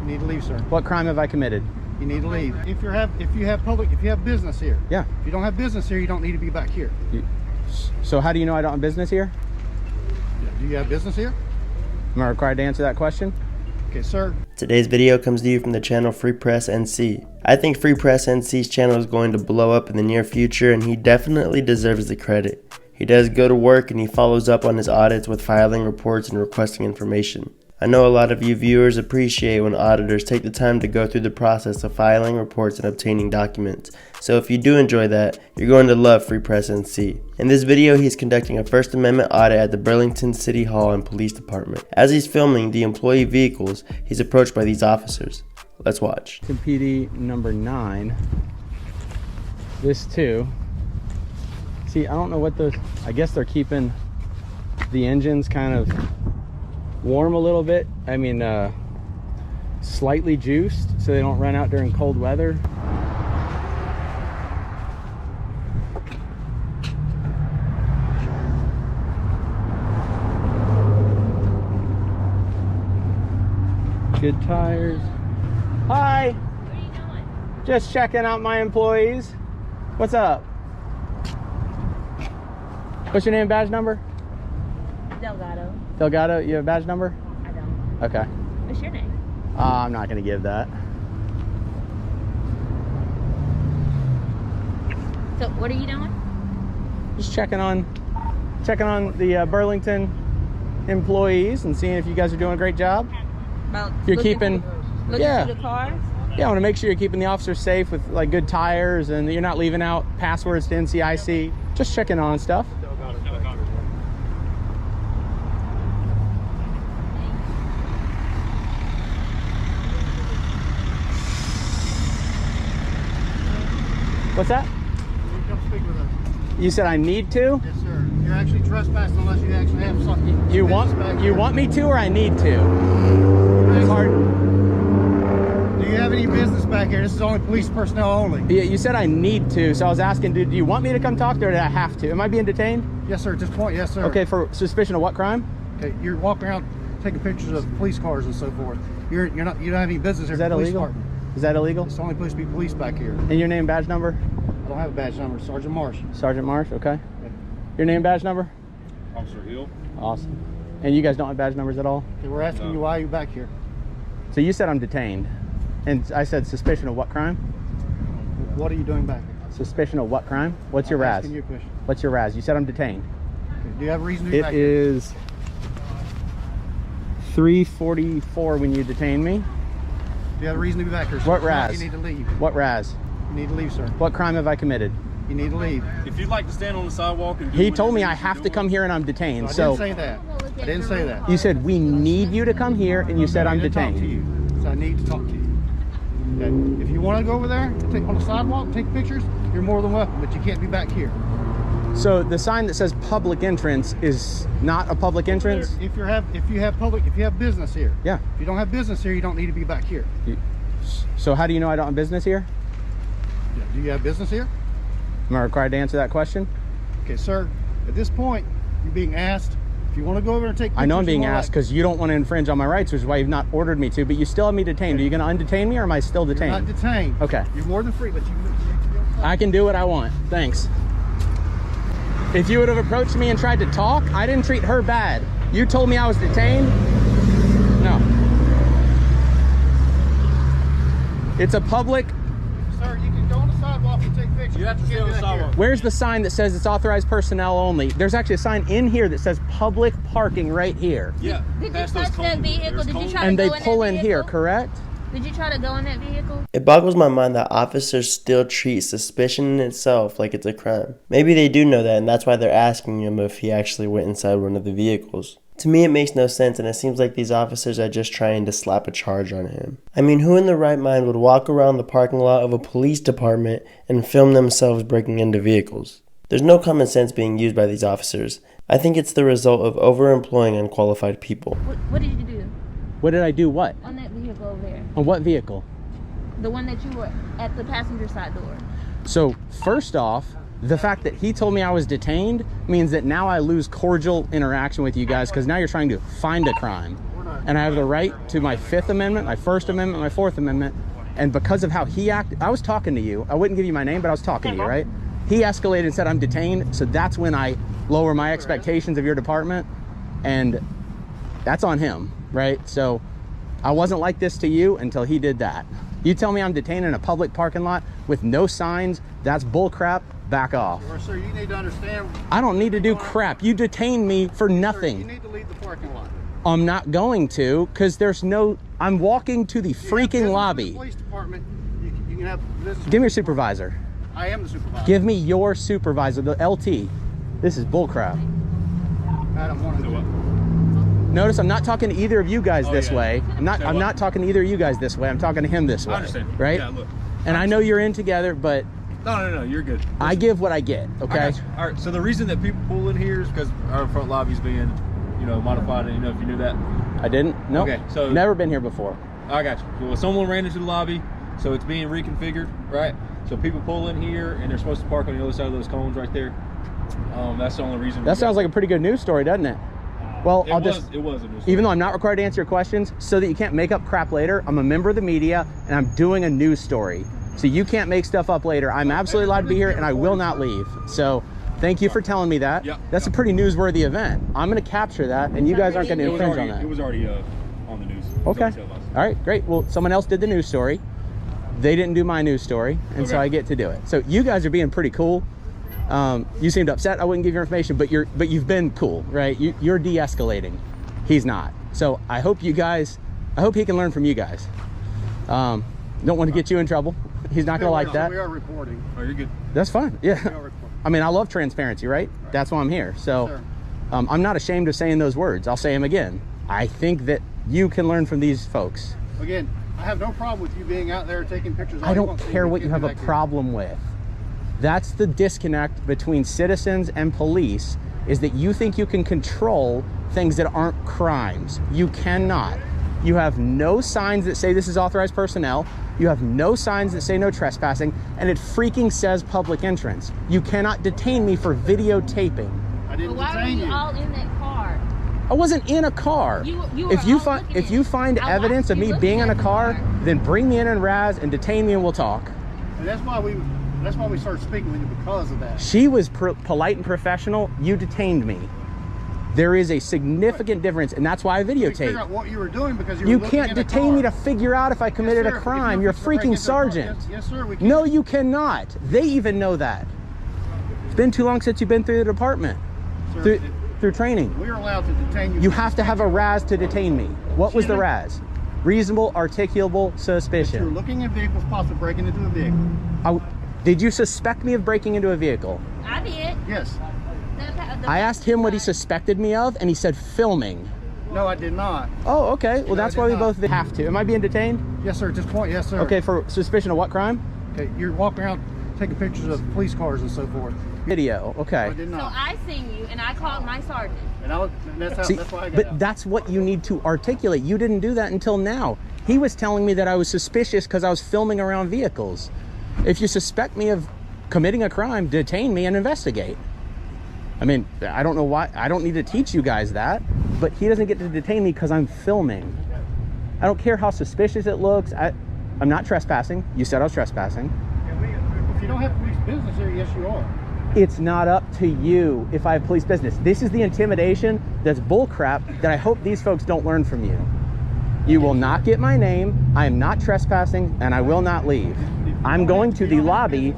need to leave, sir. What crime have I committed? You need to leave. If you have business here. Yeah. If you don't have business here, you don't need to be back here. So how do you know I don't have business here? Yeah. Do you have business here? Am I required to answer that question? Okay, sir. Today's video comes to you from the channel Free Press NC. I think Free Press NC's channel is going to blow up in the near future, and he definitely deserves the credit. He does go to work and he follows up on his audits with filing reports and requesting information. I know a lot of you viewers appreciate when auditors take the time to go through the process of filing reports and obtaining documents. So if you do enjoy that, you're going to love Free Press NC. In this video, he's conducting a First Amendment audit at the Burlington City Hall and Police Department. As he's filming the employee vehicles, he's approached by these officers. Let's watch. PD number 9. This too. See, I don't know what those, I guess they're keeping the engines kind of warm a little bit. I mean, slightly juiced so they don't run out during cold weather. Good tires. Hi. What are you doing? Just checking out my employees. What's up? What's your name and badge number? Delgado. Delgado, you have a badge number? I don't. Okay. What's your name? I'm not going to give that. So, what are you doing? Just checking on the Burlington employees and seeing if you guys are doing a great job. About You're looking keeping, through the cars? Yeah, I want to make sure you're keeping the officers safe with like good tires and that you're not leaving out passwords to NCIC. Just checking on stuff. What's that? You come speak with us. You said I need to? Yes, sir. You're actually trespassing unless you actually have something. You want me to or I need to? It's hard. Do you have any business back here? This is only police personnel only. Yeah, you said I need to, so I was asking, do you want me to come talk to her or do I have to? Am I being detained? Yes, sir. At this point, yes, sir. Okay, for suspicion of what crime? Okay, you're walking around taking pictures of police cars and so forth. You don't have any business here. Is that illegal? Department. Is that illegal? It's only supposed to be police back here. And your name, badge number? I don't have a badge number. Sergeant Marsh. Sergeant Marsh, okay. Your name, badge number? Officer Hill. Awesome. And you guys don't have badge numbers at all? Okay, we're asking you why are you back here. So you said I'm detained. And I said suspicion of what crime? What are you doing back here? Suspicion of what crime? What's your I'm RAS? asking you a question. What's your RAS? You said I'm detained. Okay, do you have a reason to be It back here? is 3:44 when you detain me. Do you have a reason to be back here, sir? What If not, RAS? You need to leave. What RAS? You need to leave, sir. What crime have I committed? You need to leave. If you'd like to stand on the sidewalk and do He told whatever me it I is you're have to doing. come here and I'm detained. I So didn't say that. I didn't say that. you said we need you to come here and you said I I'm need to talk to detained. you. So I need to talk to you. Okay. If you want to go over there, take on the sidewalk, take pictures, you're more than welcome, but you can't be back here. So the sign that says public entrance is not a public entrance? If you have business here. Yeah. If you don't have business here, you don't need to be back here. So how do you know I don't have business here? Yeah. Do you have business here? Am I required to answer that question? Okay, sir. At this point, you're being asked if you want to go over and take pictures. I know I'm being and all asked that. because you don't want to infringe on my rights, which is why you've not ordered me to, but you still have me detained. Are you going to undetain me or am I still You're detained? not detained. Okay. You're more than free, but you need to be on the I can do what I want. Thanks. If you would have approached me and tried to talk, I didn't treat her bad. You told me I was detained? No. It's a public. Sir, you can go on the sidewalk and take pictures. You have to stay can't on do the that here. sidewalk. Where's the sign that says it's authorized personnel only? There's actually a sign in here that says public parking right here. Yeah. Did you past those touch that cones. vehicle? There's Did you cones. try And to they go in pull that in vehicle? here, correct? Did you try to go in that vehicle? It boggles my mind that officers still treat suspicion in itself like it's a crime. Maybe they do know that and that's why they're asking him if he actually went inside one of the vehicles. To me, it makes no sense, and it seems like these officers are just trying to slap a charge on him. I mean, who in their right mind would walk around the parking lot of a police department and film themselves breaking into vehicles? There's no common sense being used by these officers. I think it's the result of overemploying unqualified people. What did you do What did I do? What? on that vehicle over there? On what vehicle? The one that you were at the passenger side door. So first off, the fact that he told me I was detained means that now I lose cordial interaction with you guys because now you're trying to find a crime. and I have the right to my Fifth Amendment, my First Amendment, my Fourth Amendment. And because of how he acted, I was talking to you. I wouldn't give you my name, but I was talking to you, right? He escalated and said I'm detained. So that's when I lower my expectations of your department, and that's on him, right? So I wasn't like this to you until he did that. You tell me I'm detained in a public parking lot with no signs, that's bull crap. Back off. Well, sir, you need to understand. I don't need to do crap. You detained me for nothing. Sir, you need to leave the parking lot. I'm not going to, because there's no, I'm walking to the freaking lobby. Police department, you can have business. Give me your supervisor. I am the supervisor. Give me your supervisor, the LT. This is bullcrap. I don't want to do it. Notice I'm not talking to either of you guys this yeah. way. I'm not talking to either of you guys this way. I'm talking to him this way. I understand. Right? Yeah, look. And I know you're in together, but No, you're good. I give what I get, I okay? got you. All right, so the reason that people pull in here is because our front lobby's being, modified, and if you knew that. I didn't? No. Okay, so- never been here before. I got you. Well, someone ran into the lobby, so it's being reconfigured, right? So people pull in here, and they're supposed to park on the other side of those cones right there. That's the only reason. That sounds like a pretty good news story, doesn't it? Well, It was a news story. even though I'm not required to answer your questions, so that you can't make up crap later, I'm a member of the media, and I'm doing a news story. So you can't make stuff up later. I'm absolutely allowed to be here, and I will not leave. So thank you for telling me that. Yeah. That's a pretty newsworthy event. I'm going to capture that, and you guys aren't going to infringe on that. It was already on the news. It was Okay. already televised. All right, great. Well, someone else did the news story. They didn't do my news story, and so Okay. I get to do it. So you guys are being pretty cool. You seemed upset I wouldn't give your information, but you've been cool, right? You're de-escalating. He's not. So I hope he can learn from you guys. Don't want to get you in trouble. He's not gonna like that. We are reporting. Oh, you're good. That's fine. We Yeah. are reporting. I mean, I love transparency, right? That's why I'm here. So Sir. I'm not ashamed of saying those words. I'll say them again. I think that you can learn from these folks. Again, I have no problem with you being out there taking pictures. I don't care what you have a problem with. That's the disconnect between citizens and police, is that you think you can control things that aren't crimes. You cannot. You have no signs that say this is authorized personnel. You have no signs that say no trespassing, and it freaking says public entrance. You cannot detain me for videotaping. I didn't But why were detain you you. all in that car? I wasn't in a car. You were if you all find looking if at you it. find I evidence watched of you me looking being in a at the car, car. then bring me in Raz and detain me, and we'll talk. And that's why we started speaking with you, because of that. She was polite and professional. You detained me. There is a significant difference, and that's why I We figured videotape. out what you were doing because you were You looking can't in a detain me to car. figure out if I committed Yes, sir. a If crime. you You're a were breaking freaking into a car, sergeant. Yes, sir. We can. No, you cannot. They even know that. It's been too long since you've been through the department, Sir, through training. we are allowed to detain you. You have to have a Raz to detain me. What was the Excuse me? Raz? Reasonable, articulable You're suspicion. looking at vehicles, possibly breaking into a vehicle. Did you suspect me of breaking into a vehicle? I did. Yes. I asked him what he suspected me of, and he said filming. No, I did not. Oh, okay. Well, No, that's I why did we not. both have to. Am I being detained? Yes, sir. At this point, yes, sir. Okay, for suspicion of what crime? Okay, you're walking around taking pictures of police cars and so forth. Video. I Okay. did So not. I seen you and I called my sergeant. And that's See, why I got but out. that's what you need to articulate. You didn't do that until now. He was telling me that I was suspicious because I was filming around vehicles. If you suspect me of committing a crime, detain me and investigate. I mean, I don't know why. I don't need to teach you guys that, but he doesn't get to detain me because I'm filming. I don't care how suspicious it looks. I'm not trespassing. You said I was trespassing. If you don't have police business here, yes, you are. It's not up to you if I have police business. This is the intimidation that's bullcrap that I hope these folks don't learn from you. You will not get my name. I am not trespassing, and I will not leave. I'm going to the lobby.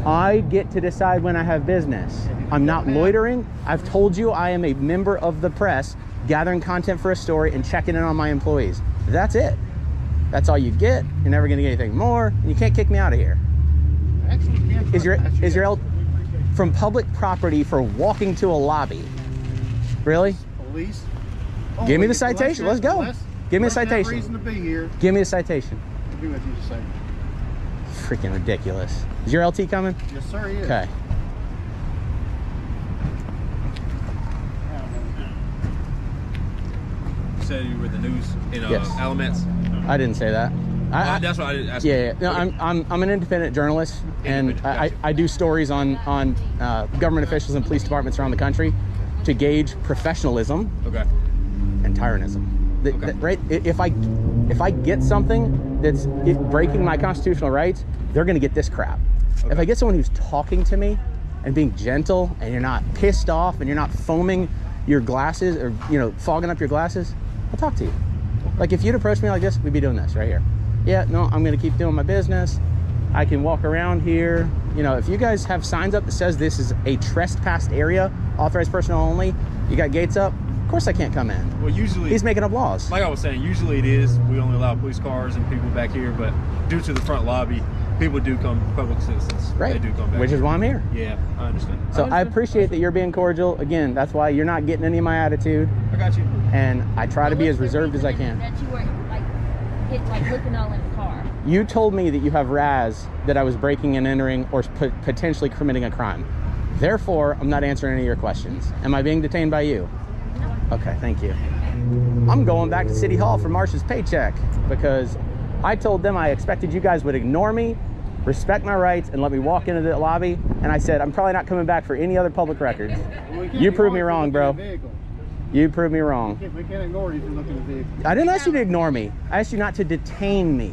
I get to decide when I have business. I'm not loitering. I've told you I am a member of the press, gathering content for a story and checking in on my employees. That's it. That's all you get. You're never gonna get anything more. And you can't kick me out of here. Actually, you can't Is your trespass yet. from public property for walking to a lobby? Really? Police? Give me the Unless citation. you- Let's go. unless- Give me a unless you have citation. reason to be here. Give me a citation. I'll do what you say. Freaking ridiculous. Is your LT coming? Yes, sir, he is. Okay. You said you were the news in Yes. Alamance. I didn't say that. That's what I asked. Yeah. No, I'm an independent journalist, and Independent, I do stories on government officials and police departments around the country to gauge professionalism Okay. and tyrannism. Right? If I get something that's breaking my constitutional rights, they're going to get this crap. If I get someone who's talking to me and being gentle, and you're not pissed off, and you're not foaming your glasses or fogging up your glasses, I'll talk to you. Like if you'd approach me like this, we'd be doing this right here. Yeah, no, I'm going to keep doing my business. I can walk around here. If you guys have signs up that says this is a trespassed area, authorized personnel only, you got gates up, of course I can't come in. Well, usually he's making up laws. Like I was saying, usually it is. We only allow police cars and people back here, but due to the front lobby, people do come, public citizens. Right. They do come back. Which is why I'm here. Yeah, I understand. So I appreciate that you're being cordial. Again, that's why you're not getting any of my attitude. I got you. And I try to be as What's the reserved as I reason can. That you were looking all in the car. You told me that you have RAS that I was breaking and entering or potentially committing a crime. Therefore, I'm not answering any of your questions. Am I being detained by you? No. Okay, thank you. I'm going back to City Hall for Marsh's paycheck because I told them I expected you guys would ignore me, respect my rights, and let me walk into the lobby. And I said, I'm probably not coming back for any other public records. You proved me wrong, bro. You proved me wrong. We can't ignore you if you look in the vehicle. I didn't ask you to ignore me. I asked you not to detain me.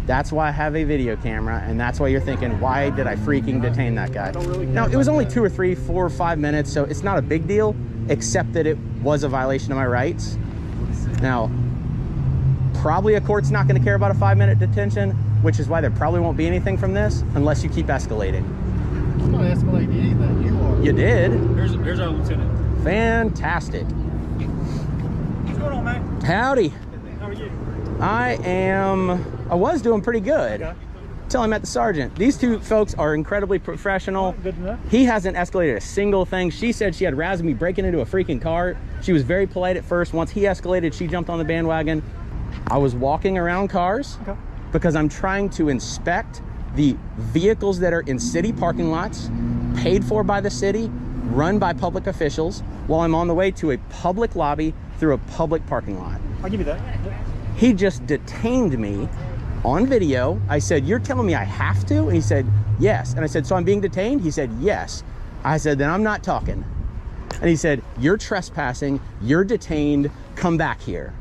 That's why I have a video camera, and that's why you're thinking, why did I freaking detain that guy? Now, it was only 2 or 3, 4 or 5 minutes, so it's not a big deal, except that it was a violation of my rights. Now, probably a court's not going to care about a 5-minute detention, which is why there probably won't be anything from this unless you keep escalating. I'm not escalating anything. You are. You did. Here's our lieutenant. Fantastic. What's going on, man? Howdy. How are you? I was doing pretty good. Okay. Till I met the sergeant. These two folks are incredibly professional. Good enough. He hasn't escalated a single thing. She said she had razzed me breaking into a freaking car. She was very polite at first. Once he escalated, she jumped on the bandwagon. I was walking around cars because I'm trying to inspect the vehicles that are in city parking lots, paid for by the city, run by public officials, while I'm on the way to a public lobby through a public parking lot. I'll give you that. He just detained me on video. I said, you're telling me I have to? And he said, yes. And I said, so I'm being detained? He said, yes. I said, then I'm not talking. And he said, you're trespassing, you're detained, come back here.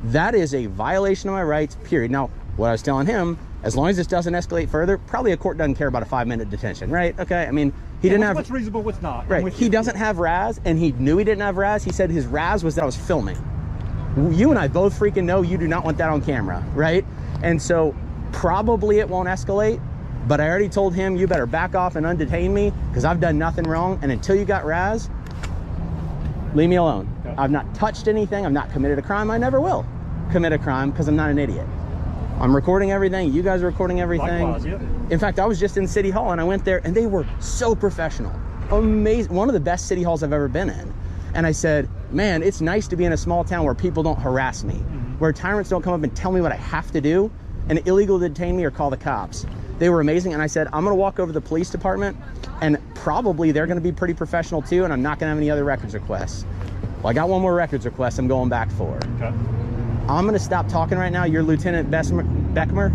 That is a violation of my rights, period. Now, what I was telling him, as long as this doesn't escalate further, probably a court doesn't care about a 5-minute detention, right? Okay, I mean, he didn't have... What's reasonable, what's not. Right, he doesn't have RAS, and he knew he didn't have RAS. He said his RAS was that I was filming. You and I both freaking know you do not want that on camera, right? And so probably it won't escalate, but I already told him you better back off and undetain me because I've done nothing wrong. And until you got RAS, leave me alone. Okay. I've not touched anything. I've not committed a crime. I never will commit a crime because I'm not an idiot. I'm recording everything. You guys are recording everything. Likewise, yeah. In fact, I was just in City Hall and I went there and they were so professional. Amazing. One of the best city halls I've ever been in. And I said, man, it's nice to be in a small town where people don't harass me, where tyrants don't come up and tell me what I have to do and illegal detain me or call the cops. They were amazing. And I said, I'm going to walk over to the police department and probably they're going to be pretty professional too. And I'm not going to have any other records requests. Well, I got one more records request I'm going back for. Okay. I'm going to stop talking right now. You're Lieutenant Beckmer.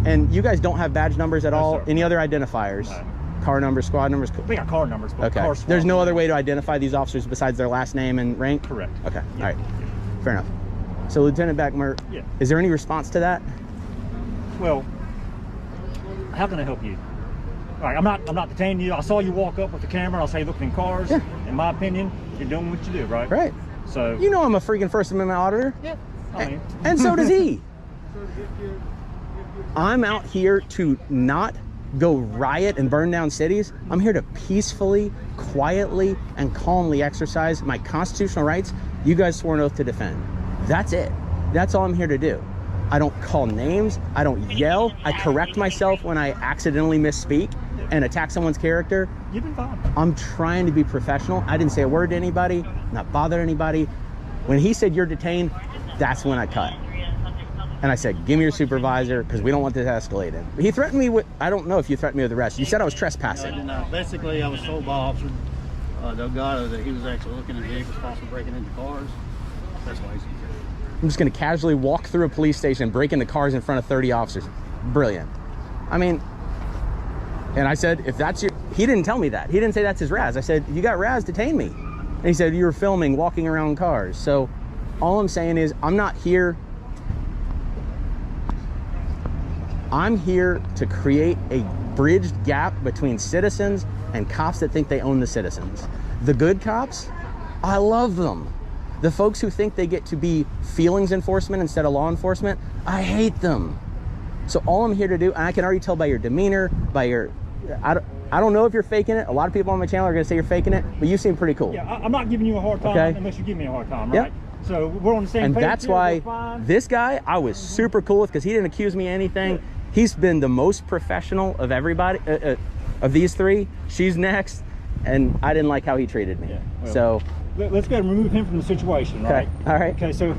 And you guys don't have badge numbers at all? Sir. Any other identifiers? No. Car numbers, squad numbers? We got car numbers, but Okay. car squad There's no numbers. other way to identify these officers besides their last name and rank? Correct. Okay. Yeah. All right. Fair enough. So Lieutenant Beckmer, Yeah. is there any response to that? Well, how can I help you? All right, I'm not detaining you. I saw you walk up with the camera. I'll say looking in cars. Yeah. In my opinion, you're doing what you do, right? Right. So You know I'm a freaking First Amendment auditor. yeah. I mean, And so does he. I'm out here to not go riot and burn down cities. I'm here to peacefully, quietly, and calmly exercise my constitutional rights you guys swore an oath to defend. That's it. That's all I'm here to do. I don't call names. I don't yell. I correct myself when I accidentally misspeak and attack someone's character. you've been fine. I'm trying to be professional. I didn't say a word to anybody, not bother anybody. When he said you're detained, that's when I cut. And I said, give me your supervisor because we don't want this escalated. He threatened me with, I don't know if you threatened me with arrest. You said I was trespassing. Basically, I was told by Officer Delgado that he was actually looking at vehicles, possibly breaking into cars. That's why he's here. I'm just going to casually walk through a police station, break into cars in front of 30 officers. Brilliant. I mean, and I said, if that's your, he didn't tell me that. He didn't say that's his RAS. I said, you got RAS, detain me. And he said, you were filming walking around cars. So all I'm saying is I'm not here. I'm here to create a bridged gap between citizens and cops that think they own the citizens. The good cops, I love them. The folks who think they get to be feelings enforcement instead of law enforcement, I hate them. So all I'm here to do, and I can already tell by your demeanor, by your, I don't know if you're faking it. A lot of people on my channel are gonna say you're faking it, but you seem pretty cool. Yeah, I'm not giving you a hard time Okay. unless you give me a hard time, Yep. right? So we're on the same And page that's here, why we're fine. this guy I was super cool with, because he didn't accuse me of anything. He's been the most professional of everybody, of these three. She's next, and I didn't like how he treated me. Yeah, well, So let's go ahead and remove him from the situation, right? Okay, all right. Okay, so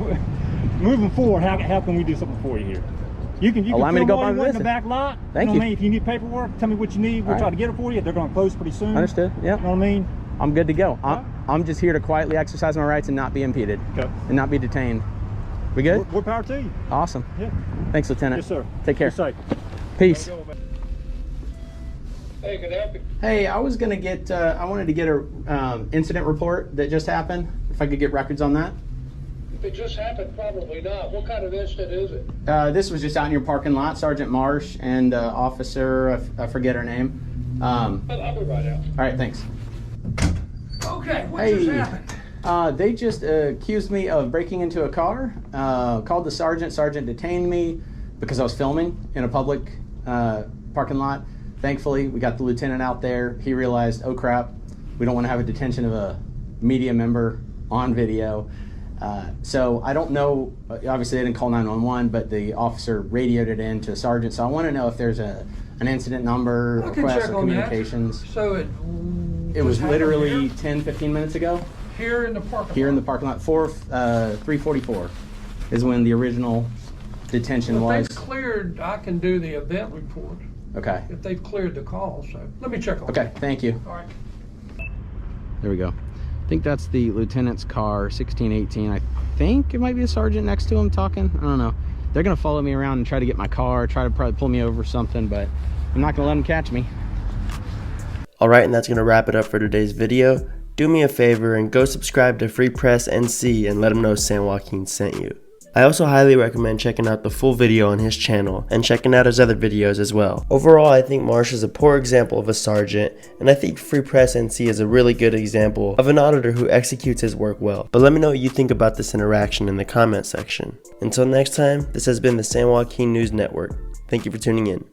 moving forward, how can we do something for you here? You can Allow me to film go all by you the want in the visit. back lot. Thank You know you. what I mean? If you need paperwork, tell me what you need. We'll All try right. to get it for you. They're going to close pretty soon. understood. Yeah, You know what I mean? I'm good to go. All right. I'm just here to quietly exercise my rights and not be impeded Okay. and not be detained. We good? More power to you. Awesome. Yeah. Thanks, Lieutenant. Yes, sir. Take care. Be safe. Peace. Hey, can I help you? Hey, I was gonna get. I wanted to get a incident report that just happened. If I could get records on that. If it just happened, probably not. What kind of incident is it? This was just out in your parking lot. Sergeant Marsh and officer, I forget her name. I'll be right out. All right, thanks. Okay, what Hey, just happened? they just accused me of breaking into a car. Called the sergeant. Sergeant detained me because I was filming in a public parking lot. Thankfully, we got the lieutenant out there. He realized, oh crap, we don't want to have a detention of a media member on video. So I don't know, obviously they didn't call 911, but the officer radioed it in to sergeant. So I want to know if there's an incident number, I can request, check or on that. communications. So It just was happened literally 10, 15 minutes ago. here in the parking Here in the lot. parking lot, 344 is when the original detention Well, was. if they've cleared, I can do the event report Okay, if they've cleared the call. So let me check on okay, that. thank you. All right. There we go. I think that's the lieutenant's car, 1618. I think it might be a sergeant next to him talking. I don't know. They're gonna follow me around and try to get my car, try to probably pull me over or something, but I'm not gonna let them catch me. Alright, and that's going to wrap it up for today's video. Do me a favor and go subscribe to Free Press NC and let them know San Joaquin sent you. I also highly recommend checking out the full video on his channel and checking out his other videos as well. Overall, I think Marsh is a poor example of a sergeant, and I think Free Press NC is a really good example of an auditor who executes his work well. But let me know what you think about this interaction in the comment section. Until next time, this has been the San Joaquin News Network. Thank you for tuning in.